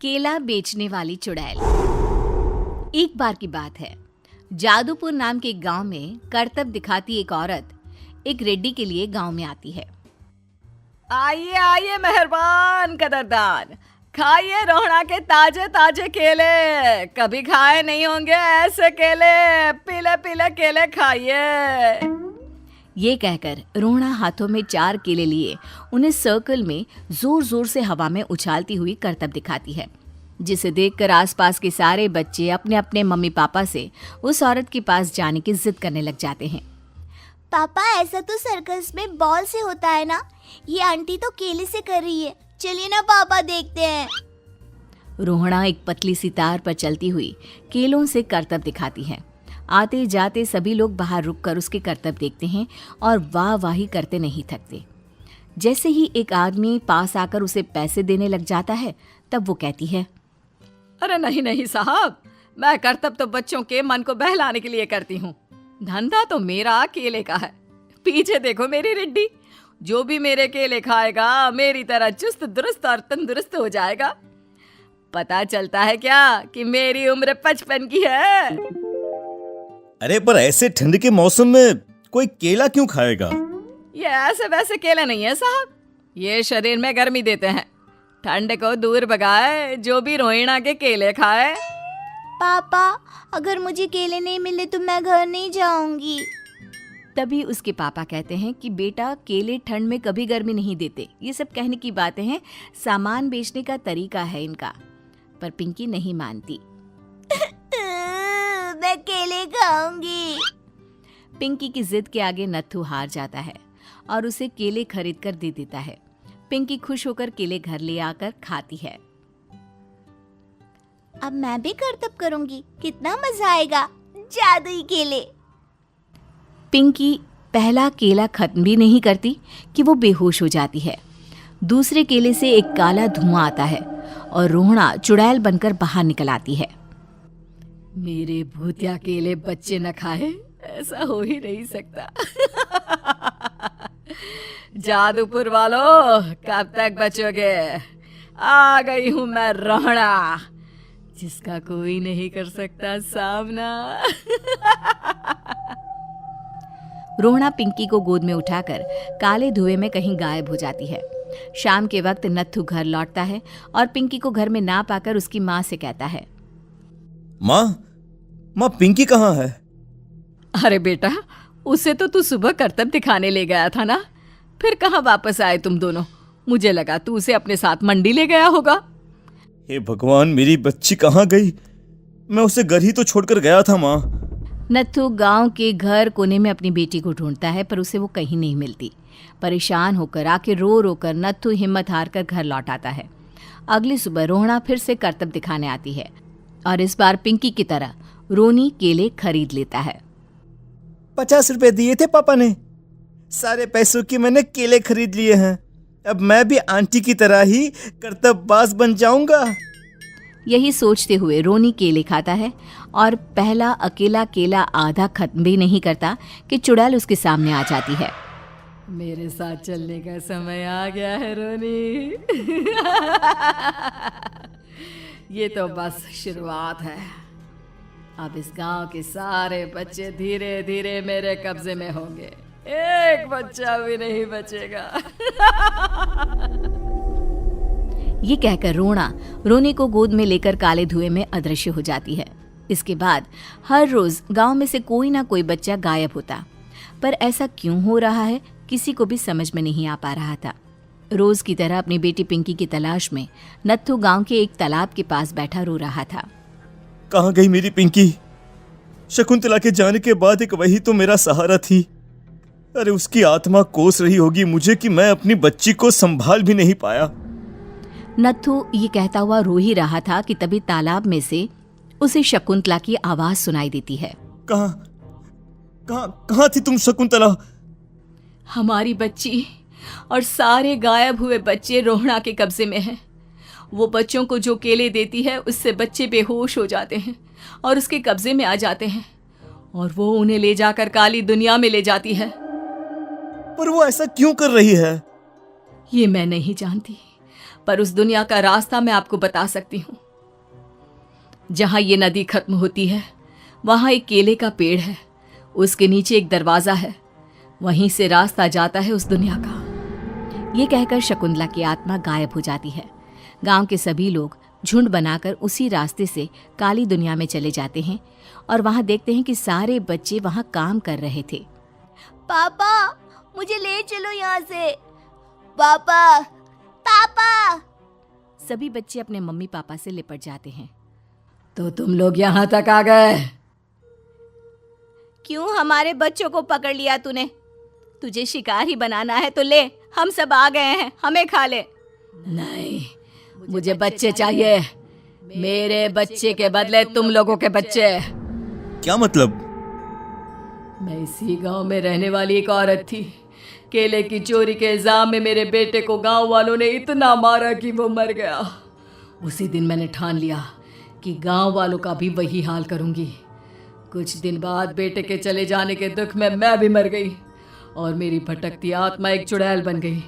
केला बेचने वाली चुड़ैल। एक बार की बात है, जादूपुर नाम के एक गांव में करतब दिखाती एक औरत एक रेड्डी के लिए गांव में आती है। आइए आइए मेहरबान कदरदान, खाइए रोहड़ा के ताजे ताजे केले। कभी खाए नहीं होंगे ऐसे केले। पीले पीले केले खाइए। ये कहकर रोहड़ा हाथों में 4 केले लिए उन्हें सर्कल में जोर जोर से हवा में उछालती हुई करतब दिखाती है, जिसे देखकर आसपास के सारे बच्चे अपने अपने मम्मी पापा से उस औरत के पास जाने की जिद करने लग जाते हैं। पापा, ऐसा तो सर्कस में बॉल से होता है ना, ये आंटी तो केले से कर रही है। चलिए ना पापा, देखते हैं। रोहड़ा एक पतली सी तार पर चलती हुई केलों से करतब दिखाती है। आते जाते सभी लोग बाहर रुककर उसके करतब देखते हैं और वाह वाही करते नहीं थकते। जैसे ही एक आदमी पास आकर उसे पैसे देने लग जाता है, तब वो कहती है, अरे नहीं नहीं साहब, मैं करतब तो बच्चों के मन को बहलाने के लिए करती हूँ। धंधा तो मेरा केले का है। पीछे देखो मेरी रिड्डी, जो भी मेरे केले खाएगा मेरी तरह चुस्त दुरुस्त और तंदुरुस्त हो जाएगा। पता चलता है क्या कि मेरी उम्र 55 की है। अरे पर ऐसे ठंड के मौसम में कोई केला क्यों खाएगा? ये ऐसे वैसे केले नहीं है साहब, ये शरीर में गर्मी देते हैं। ठंड को दूर भगाए जो भी रोहिणा के केले खाए। पापा, अगर मुझे केले नहीं मिले तो मैं घर नहीं जाऊंगी। तभी उसके पापा कहते हैं कि बेटा, केले ठंड में कभी गर्मी नहीं देते। ये सब कहने की बातें हैं, सामान बेचने का तरीका है इनका। पर पिंकी नहीं मानती। मैं केले खाऊंगी। पिंकी की जिद के आगे नत्थू हार जाता है और उसे केले खरीद कर दे देता है। पिंकी खुश होकर केले घर ले आकर खाती है। अब मैं भी करतब करूंगी, कितना मजा आएगा। जादुई केले। पिंकी पहला केला खत्म भी नहीं करती कि वो बेहोश हो जाती है। दूसरे केले से एक काला धुआं आता है और रोहड़ा चुड़ैल बनकर बाहर निकल आती है। मेरे भूतिया केले बच्चे न खाए, ऐसा हो ही नहीं सकता। जादूपुर वालों, कब तक बचोगे? आ गई हूं मैं रोहड़ा, जिसका कोई नहीं कर सकता सामना। रोहड़ा पिंकी को गोद में उठाकर काले धुएं में कहीं गायब हो जाती है। शाम के वक्त नत्थू घर लौटता है और पिंकी को घर में ना पाकर उसकी माँ से कहता है, माँ पिंकी कहाँ है? अरे बेटा, उसे तो तू सुबह करतब दिखाने ले गया था ना, फिर कहाँ वापस आए तुम दोनों? मुझे लगा तू उसे अपने साथ मंडी ले गया होगा। हे भगवान, मेरी बच्ची कहाँ गई? मैं उसे घर ही तो छोड़कर गया था माँ। नत्थू गांव के घर कोने में अपनी बेटी को ढूंढता है, पर उसे वो कहीं नहीं मिलती। परेशान होकर आके रो रो कर नत्थू हिम्मत हार कर घर लौट आता है। अगली सुबह रोहड़ा फिर से करतब दिखाने आती है और इस बार पिंकी की तरह रोनी केले खरीद लेता है। 50 रुपए दिए थे पापा ने, सारे पैसों की मैंने केले खरीद लिए हैं। अब मैं भी आंटी की तरह ही करतबबाज बन जाऊंगा। यही सोचते हुए रोनी केले खाता है और पहला अकेला केला आधा खत्म भी नहीं करता कि चुड़ैल उसके सामने आ जाती है। मेरे साथ चलने का समय आ गया है रोनी। ये तो बस शुरुआत है। अब इस गांव के सारे बच्चे धीरे धीरे मेरे कब्जे में होंगे, एक बच्चा भी नहीं बचेगा। ये कहकर रोना रोनी को गोद में लेकर काले धुएं में अदृश्य हो जाती है। इसके बाद हर रोज गांव में से कोई ना कोई बच्चा गायब होता, पर ऐसा क्यों हो रहा है किसी को भी समझ में नहीं आ पा रहा था। रोज की तरह अपनी बेटी पिंकी की तलाश में नत्थू गांव के एक तालाब के पास बैठा रो रहा था। कहाँ गई मेरी पिंकी? शकुंतला के जाने के बाद एक वही तो मेरा सहारा थी। अरे उसकी आत्मा कोस रही होगी मुझे कि मैं अपनी बच्ची को संभाल भी नहीं पाया। नत्थू ये कहता हुआ रो ही रहा था कि तभी तालाब में से उसे शकुंतला की आवाज सुनाई देती है। कहाँ थी तुम शकुंतला? हमारी बच्ची और सारे गायब हुए बच्चे रोहड़ा के कब्जे में हैं। वो बच्चों को जो केले देती है उससे बच्चे बेहोश हो जाते हैं और उसके कब्जे में आ जाते हैं और वो उन्हें ले जाकर काली दुनिया में ले जाती है। पर वो ऐसा क्यों कर रही है? ये मैं नहीं जानती, पर उस दुनिया का रास्ता मैं आपको बता सकती हूँ। जहां ये नदी खत्म होती है वहां एक केले का पेड़ है, उसके नीचे एक दरवाजा है, वहीं से रास्ता जाता है उस दुनिया का। ये कहकर शकुंतला की आत्मा गायब हो जाती है। गांव के सभी लोग झुंड बनाकर उसी रास्ते से काली दुनिया में चले जाते हैं और वहां देखते हैं कि सारे बच्चे वहां काम कर रहे थे। पापा मुझे ले चलो यहाँ से। पापा पापा। सभी बच्चे अपने मम्मी पापा से लिपट जाते हैं। तो तुम लोग यहाँ तक आ गए? क्यों हमारे बच्चों को पकड़ लिया तूने? तुझे शिकार ही बनाना है तो ले, हम सब आ गए हैं, हमें खा ले। नहीं, मुझे बच्चे चाहिए, मेरे बच्चे के बदले तुम लोगों के बच्चे। क्या मतलब? मैं इसी गांव में रहने वाली एक औरत थी। केले की चोरी के इल्जाम में मेरे बेटे को गांव वालों ने इतना मारा कि वो मर गया। उसी दिन मैंने ठान लिया कि गांव वालों का भी वही हाल करूंगी। कुछ दिन बाद बेटे के चले जाने के दुख में मैं भी मर गई और मेरी भटकती आत्मा एक चुड़ैल बन गई।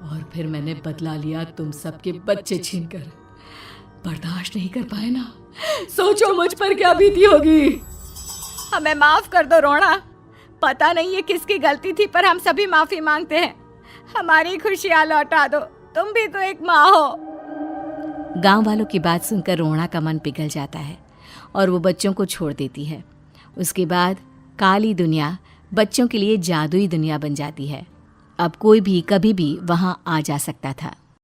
और फिर मैंने बदला लिया तुम सबके बच्चे छीनकर। बर्दाश्त नहीं कर पाए ना, सोचो मुझ पर क्या बीती होगी। हमें माफ कर दो रोना, पता नहीं ये किसकी गलती थी पर हम सभी माफी मांगते हैं। हमारी खुशियां लौटा दो, तुम भी तो एक माँ हो। गांव वालों की बात सुनकर रोना का मन पिघल जाता है और वो बच्चों को छोड़ देती है। उसके बाद काली दुनिया बच्चों के लिए जादुई दुनिया बन जाती है। अब कोई भी कभी भी वहां आ जा सकता था।